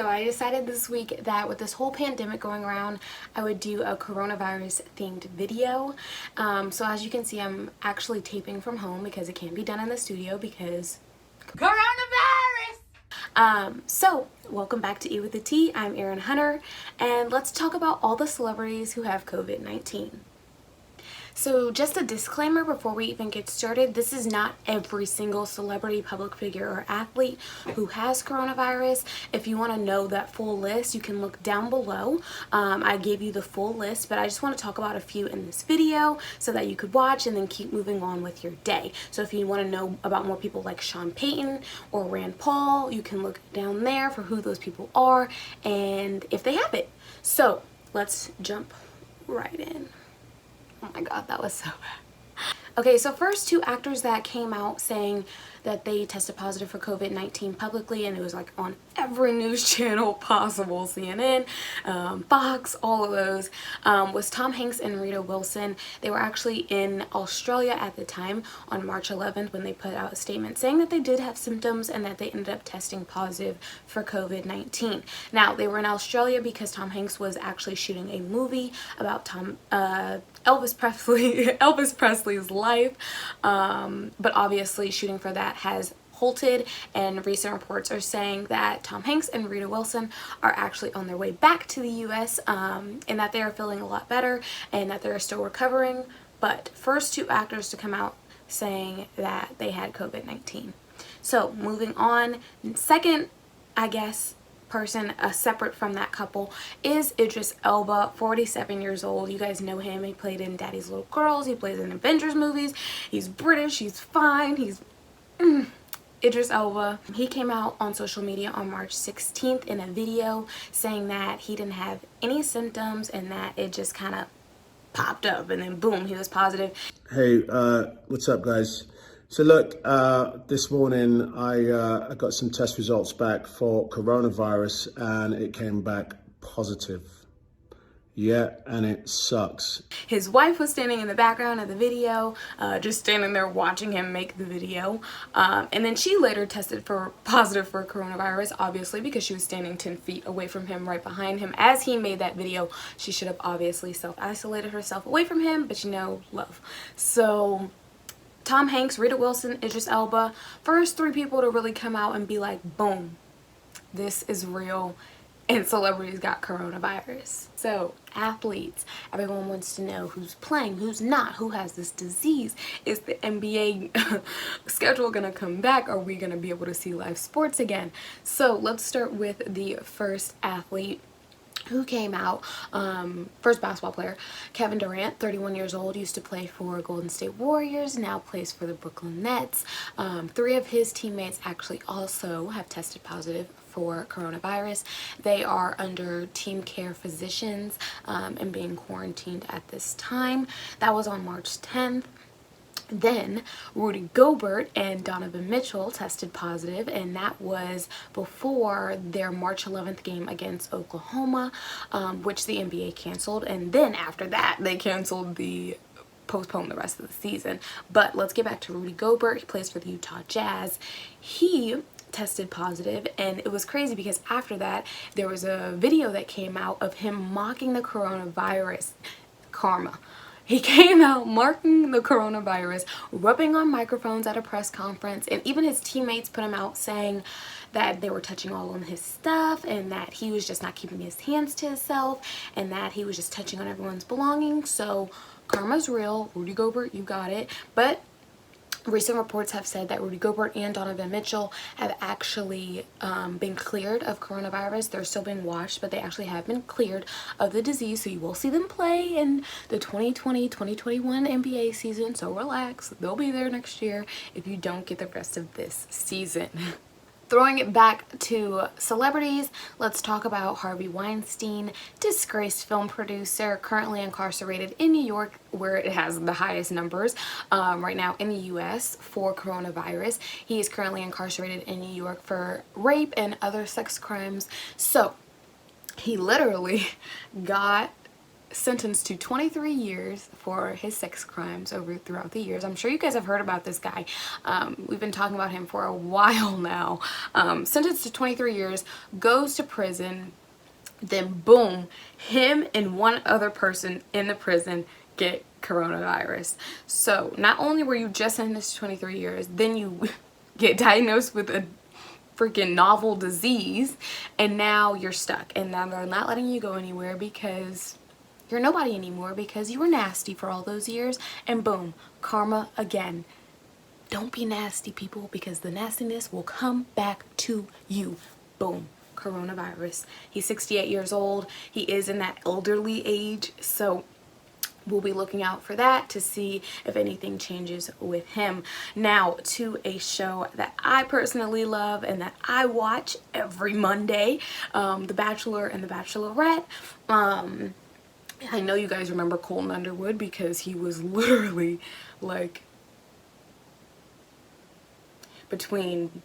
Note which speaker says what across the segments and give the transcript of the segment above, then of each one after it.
Speaker 1: I decided this week that with this whole pandemic going around, I would do a coronavirus themed video. So as you can see, I'm actually taping from home because it can't be done in the studio because coronavirus! So welcome back to Eat with the Tea. I'm Erin Hunter, and let's talk about all the celebrities who have COVID-19. So just a disclaimer before we even get started, this is not every single celebrity, public figure, or athlete who has coronavirus. If you want to know that full list, you can look down below. I gave you the full list, but I just want to talk about a few in this video so that you could watch and then keep moving on with your day. So if you want to know about more people like Sean Payton or Rand Paul, you can look down there for who those people are and if they have it. So let's jump right in. Oh my god, that was so bad. Okay, so first, two actors that came out saying that they tested positive for COVID-19 publicly, and it was like on every news channel possible, CNN, Fox, all of those, was Tom Hanks and Rita Wilson. They were actually in Australia at the time on March 11th when they put out a statement saying that they did have symptoms and that they ended up testing positive for COVID-19. Now, they were in Australia because Tom Hanks was actually shooting a movie about Elvis Presley's life, but obviously shooting for that has halted, and recent reports are saying that Tom Hanks and Rita Wilson are actually on their way back to the US, and that they are feeling a lot better and that they're still recovering. But first two actors to come out saying that they had COVID-19. So moving on, second, I guess, person separate from that couple is Idris Elba, 47 years old. You guys know him. He played in Daddy's Little Girls. He plays in Avengers movies. He's British. He's fine. He's Idris Elba. He came out on social media on March 16th in a video saying that he didn't have any symptoms and that it just kind of popped up and then boom, he was positive.
Speaker 2: Hey, what's up, guys? So look, this morning I got some test results back for coronavirus and it came back positive. Yeah, and it sucks.
Speaker 1: His wife was standing in the background of the video, just standing there watching him make the video. And then she later tested positive for coronavirus, obviously, because she was standing 10 feet away from him, right behind him. As he made that video, she should have obviously self-isolated herself away from him, but you know, love. So Tom Hanks, Rita Wilson, Idris Elba, first three people to really come out and be like, boom, this is real, and celebrities got coronavirus. So athletes, everyone wants to know who's playing, who's not, who has this disease. Is the NBA schedule gonna come back? Are we gonna be able to see live sports again? So let's start with the first athlete who came out, first basketball player, Kevin Durant, 31 years old, used to play for Golden State Warriors, now plays for the Brooklyn Nets. Three of his teammates actually also have tested positive for coronavirus. They are under team care physicians and being quarantined at this time. That was on March 10th. Then Rudy Gobert and Donovan Mitchell tested positive, and that was before their March 11th game against Oklahoma, which the NBA canceled. And then after that, they postponed the rest of the season. But let's get back to Rudy Gobert. He plays for the Utah Jazz. He tested positive, and it was crazy because after that, there was a video that came out of him mocking the coronavirus karma. He came out marking the coronavirus, rubbing on microphones at a press conference, and even his teammates put him out saying that they were touching all on his stuff and that he was just not keeping his hands to himself and that he was just touching on everyone's belongings. So karma's real. Rudy Gobert, you got it. But recent reports have said that Rudy Gobert and Donovan Mitchell have actually been cleared of coronavirus. They're still being watched, but they actually have been cleared of the disease. So you will see them play in the 2020-2021 NBA season. So relax. They'll be there next year if you don't get the rest of this season. Throwing it back to celebrities, let's talk about Harvey Weinstein, disgraced film producer, currently incarcerated in New York, where it has the highest numbers right now in the US for coronavirus. He is currently incarcerated in New York for rape and other sex crimes. So he literally got sentenced to 23 years for his sex crimes throughout the years. I'm sure you guys have heard about this guy. We've been talking about him for a while now. Sentenced to 23 years, goes to prison, then boom, him and one other person in the prison get coronavirus. So not only were you just sentenced to 23 years, then you get diagnosed with a freaking novel disease, and now you're stuck. And now they're not letting you go anywhere because you're nobody anymore, because you were nasty for all those years, and boom, karma again. Don't be nasty, people, because the nastiness will come back to you. Boom, coronavirus. He's 68 years old. He is in that elderly age, so we'll be looking out for that to see if anything changes with him. Now to a show that I personally love and that I watch every Monday, The Bachelor and The Bachelorette. I know you guys remember Colton Underwood because he was literally like between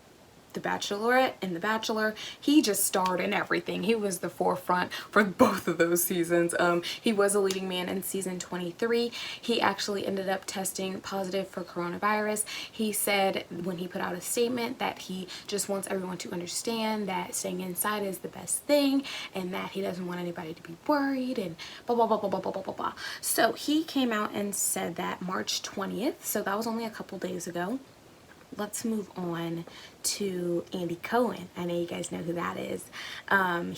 Speaker 1: The Bachelorette and The Bachelor. He just starred in everything. He was the forefront for both of those seasons. He was a leading man in season 23. He actually ended up testing positive for coronavirus. He said when he put out a statement that he just wants everyone to understand that staying inside is the best thing and that he doesn't want anybody to be worried and blah blah blah blah blah blah blah blah. So he came out and said that March 20th, so that was only a couple days ago. Let's move on to Andy Cohen. I know you guys know who that is.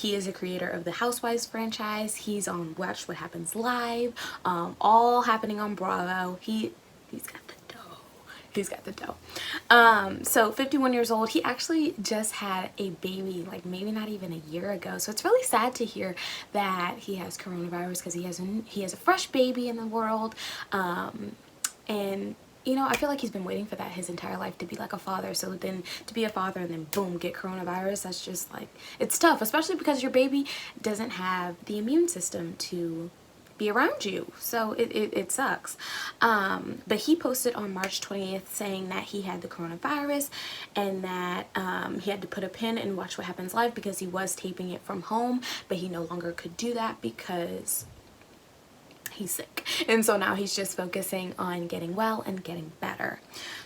Speaker 1: He is a creator of the Housewives franchise. He's on Watch What Happens Live, all happening on Bravo. He's got the dough. He's got the dough. So 51 years old. He actually just had a baby, like maybe not even a year ago. So it's really sad to hear that he has coronavirus because he has a fresh baby in the world, and you know, I feel like he's been waiting for that his entire life, to be like a father. So then to be a father and then boom, get coronavirus, that's just like, it's tough, especially because your baby doesn't have the immune system to be around you. So it sucks. But he posted on March 20th saying that he had the coronavirus and that he had to put a pin in Watch What Happens Live because he was taping it from home, but he no longer could do that because he's sick. And so now he's just focusing on getting well and getting better.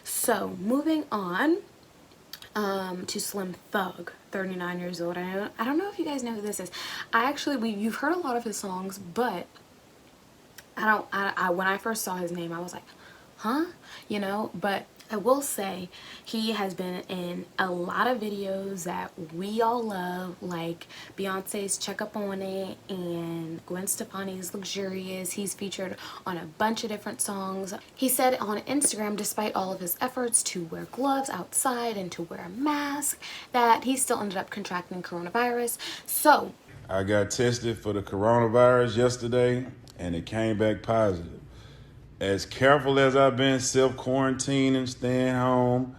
Speaker 1: So moving on to Slim Thug, 39 years old. I don't know if you guys know who this is. You've heard a lot of his songs, but when I first saw his name, I was like, huh? You know, but I will say he has been in a lot of videos that we all love, like Beyonce's Check Up On It and Gwen Stefani's Luxurious. He's featured on a bunch of different songs. He said on Instagram, despite all of his efforts to wear gloves outside and to wear a mask, that he still ended up contracting coronavirus. So
Speaker 3: I got tested for the coronavirus yesterday and it came back positive. As careful as I've been self-quarantining, staying home,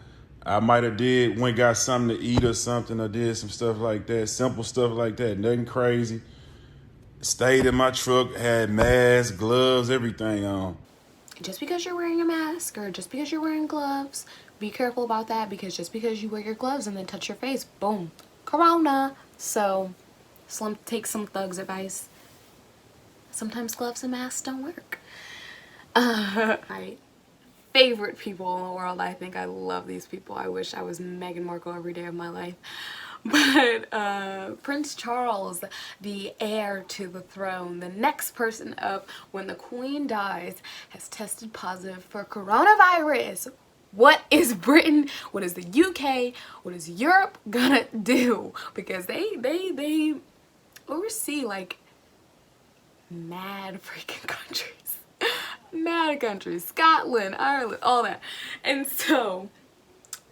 Speaker 3: I might have went got something to eat or something, or did some stuff like that, simple stuff like that, nothing crazy. Stayed in my truck, had masks, gloves, everything on.
Speaker 1: Just because you're wearing a mask or just because you're wearing gloves, be careful about that, because just because you wear your gloves and then touch your face, boom, corona. So take some Thug's advice. Sometimes gloves and masks don't work. My favorite people in the world. I think I love these people. I wish I was Meghan Markle every day of my life. But Prince Charles, the heir to the throne, the next person up when the Queen dies, has tested positive for coronavirus. What is Britain? What is the UK? What is Europe gonna do? Because they oversee like mad freaking countries. Mad countries, Scotland, Ireland, all that. And so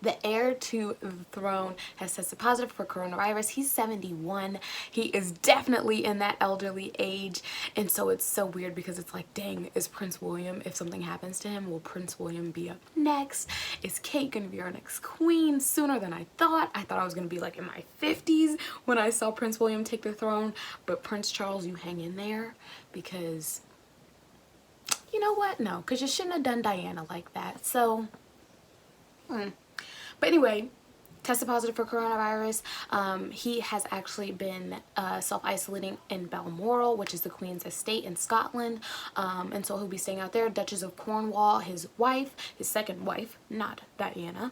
Speaker 1: the heir to the throne has tested positive for coronavirus. He's 71. He is definitely in that elderly age. And so it's so weird because it's like, dang, is Prince William, if something happens to him, will Prince William be up next? Is Kate gonna be our next queen sooner than I thought? I thought I was gonna be like in my 50s when I saw Prince William take the throne. But Prince Charles, you hang in there, because you know what? No, because you shouldn't have done Diana like that. So, But anyway, tested positive for coronavirus. He has actually been self-isolating in Balmoral, which is the Queen's estate in Scotland, and so he'll be staying out there. Duchess of Cornwall, his wife, his second wife, not Diana,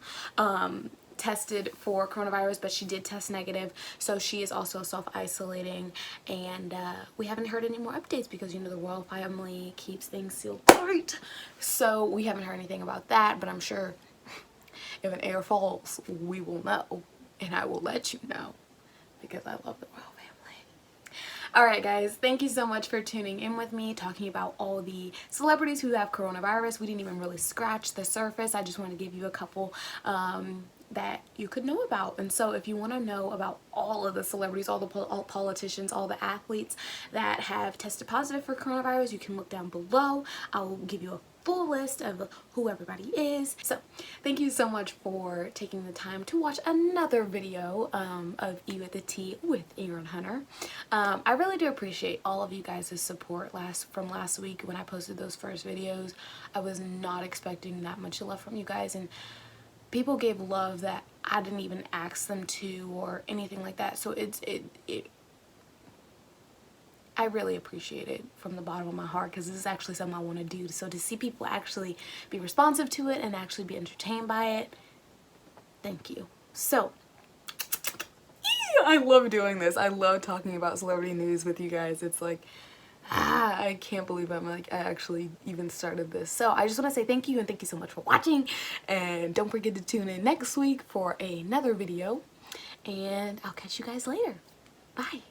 Speaker 1: tested for coronavirus, but she did test negative, so she is also self-isolating, and we haven't heard any more updates because, you know, the royal family keeps things sealed tight, so we haven't heard anything about that. But I'm sure if an heir falls, we will know, and I will let you know, because I love the royal family. Alright guys, thank you so much for tuning in with me, talking about all the celebrities who have coronavirus. We didn't even really scratch the surface. I just want to give you a couple that you could know about. And so if you want to know about all of the celebrities, all the politicians, all the athletes that have tested positive for coronavirus, you can look down below. I will give you a full list of who everybody is. So thank you so much for taking the time to watch another video of E with the T with Aaron Hunter. I really do appreciate all of you guys' support from last week when I posted those first videos. I was not expecting that much love from you guys, and people gave love that I didn't even ask them to or anything like that. So I really appreciate it from the bottom of my heart, because this is actually something I want to do. So to see people actually be responsive to it and actually be entertained by it, thank you. So I love doing this. I love talking about celebrity news with you guys. It's like, I can't believe I actually even started this. So I just want to say thank you, and thank you so much for watching, and don't forget to tune in next week for another video, and I'll catch you guys later. Bye.